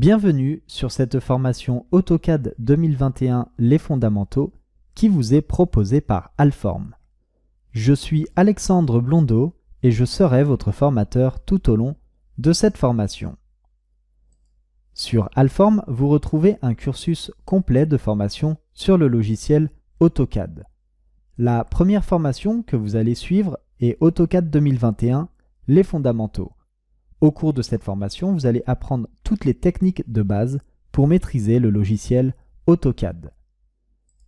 Bienvenue sur cette formation AutoCAD 2021 Les fondamentaux qui vous est proposée par Alform. Je suis Alexandre Blondeau et je serai votre formateur tout au long de cette formation. Sur Alform, vous retrouvez un cursus complet de formation sur le logiciel AutoCAD. La première formation que vous allez suivre est AutoCAD 2021 Les fondamentaux. Au cours de cette formation, vous allez apprendre toutes les techniques de base pour maîtriser le logiciel AutoCAD.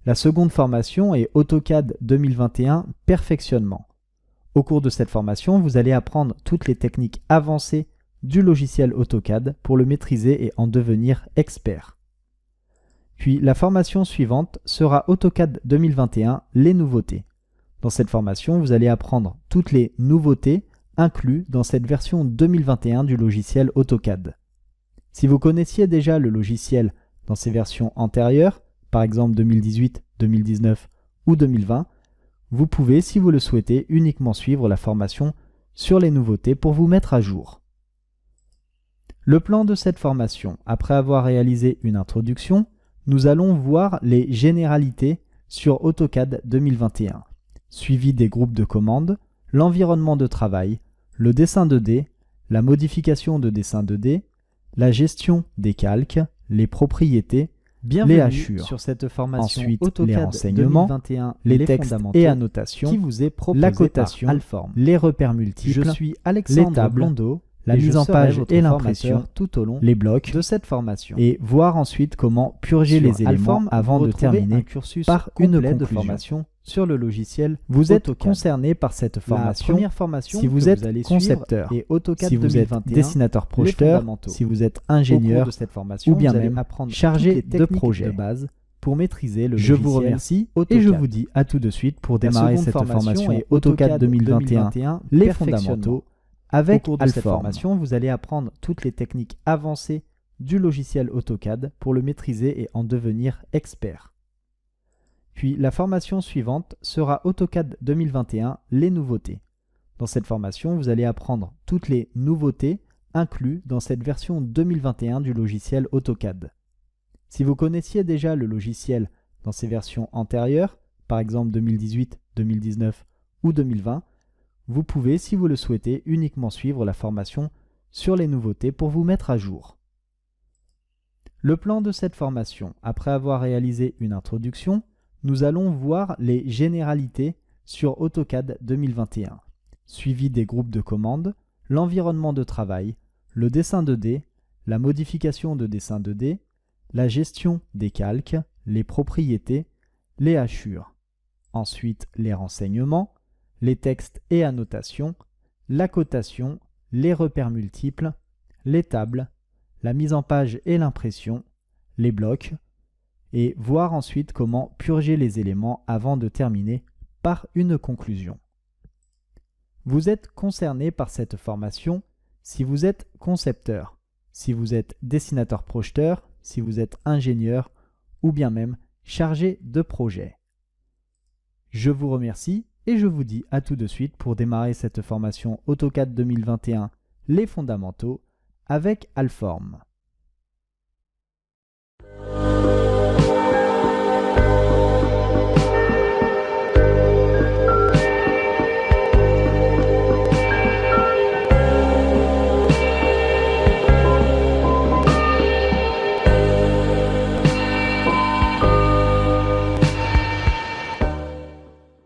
La seconde formation est AutoCAD 2021 Perfectionnement. Au cours de cette formation, vous allez apprendre toutes les techniques avancées du logiciel AutoCAD pour le maîtriser et en devenir expert. Puis la formation suivante sera AutoCAD 2021 Les nouveautés. Dans cette formation, vous allez apprendre toutes les nouveautés inclus dans cette version 2021 du logiciel AutoCAD. Si vous connaissiez déjà le logiciel dans ses versions antérieures, par exemple 2018, 2019 ou 2020, vous pouvez, si vous le souhaitez, uniquement suivre la formation sur les nouveautés pour vous mettre à jour. Le plan de cette formation, après avoir réalisé une introduction, nous allons voir les généralités sur AutoCAD 2021, suivi des groupes de commandes, l'environnement de travail, le dessin 2D, la modification de dessin 2D, la gestion des calques, les propriétés, les hachures. Sur cette formation, ensuite AutoCAD les renseignements, 2021, les textes et annotations, qui vous est proposé la cotation, par Alform, les repères multiples, je suis Alexandre Blondeau, la mise en page et l'impression tout au long les blocs de cette formation, et voir ensuite comment purger les éléments avant de terminer par une conclusion de formation sur le logiciel. Vous êtes concerné par cette formation. La première formation si vous êtes concepteur et AutoCAD si vous 2021, êtes dessinateur projeteur, si vous êtes ingénieur de cette formation, ou bien même chargé de projet de base pour maîtriser le logiciel. Je vous remercie et je vous dis à tout de suite pour démarrer cette formation et AutoCAD 2021 les fondamentaux. Avec au cours de cette formation, vous allez apprendre toutes les techniques avancées du logiciel AutoCAD pour le maîtriser et en devenir expert. Puis la formation suivante sera AutoCAD 2021 Les nouveautés. Dans cette formation, vous allez apprendre toutes les nouveautés inclus dans cette version 2021 du logiciel AutoCAD. Si vous connaissiez déjà le logiciel dans ses versions antérieures, par exemple 2018, 2019 ou 2020, vous pouvez, si vous le souhaitez, uniquement suivre la formation sur les nouveautés pour vous mettre à jour. Le plan de cette formation, après avoir réalisé une introduction, nous allons voir les généralités sur AutoCAD 2021, suivi des groupes de commandes, l'environnement de travail, le dessin 2D, la modification de dessin 2D, la gestion des calques, les propriétés, les hachures. Ensuite, les renseignements, les textes et annotations, la cotation, les repères multiples, les tables, la mise en page et l'impression, les blocs, et voir ensuite comment purger les éléments avant de terminer par une conclusion. Vous êtes concerné par cette formation si vous êtes concepteur, si vous êtes dessinateur projeteur, si vous êtes ingénieur ou bien même chargé de projet. Je vous remercie et je vous dis à tout de suite pour démarrer cette formation AutoCAD 2021 Les fondamentaux avec Alform.